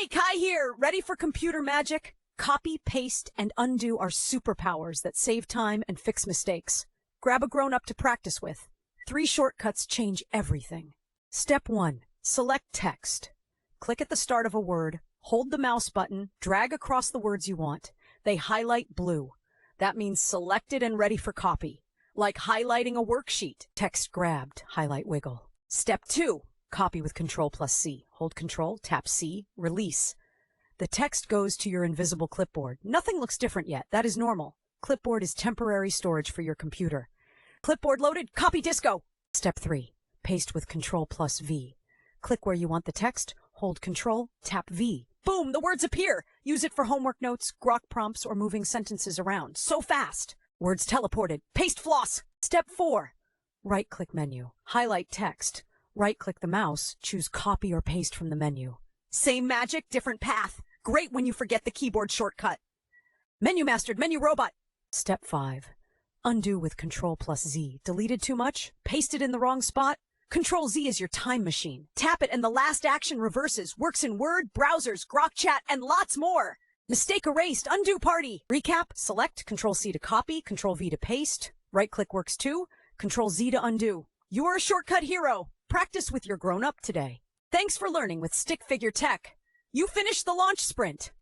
Hey, Kai here! Ready for computer magic? Copy, paste, and undo are superpowers that save time and fix mistakes. Grab a grown-up to practice with. 3 shortcuts change everything. Step 1. Select text. Click at the start of a word, hold the mouse button, drag across the words you want. They highlight blue. That means selected and ready for copy. Like highlighting a worksheet. Text grabbed, highlight wiggle. Step 2. Copy with Ctrl+C. Hold Ctrl, tap C, release. The text goes to your invisible clipboard. Nothing looks different yet. That is normal. Clipboard is temporary storage for your computer. Clipboard loaded, copy disco. Step 3. Paste with Ctrl+V. Click where you want the text, hold Ctrl, tap V. Boom, the words appear. Use it for homework notes, grok prompts, or moving sentences around. So fast. Words teleported. Paste floss. Step 4. Right-click menu. Highlight text. Right-click the mouse, choose copy or paste from the menu. Same magic, different path. Great when you forget the keyboard shortcut. Menu mastered, menu robot. Step 5. Undo with Ctrl+Z. Deleted too much? Pasted in the wrong spot? Ctrl+Z is your time machine. Tap it and the last action reverses. Works in Word, browsers, grok chat, and lots more. Mistake erased, undo party. Recap, select Ctrl+C to copy, Ctrl+V to paste. Right-click works too. Ctrl+Z to undo. You're a shortcut hero. Practice with your grown-up today. Thanks for learning with Stick Figure Tech. You finished the launch sprint.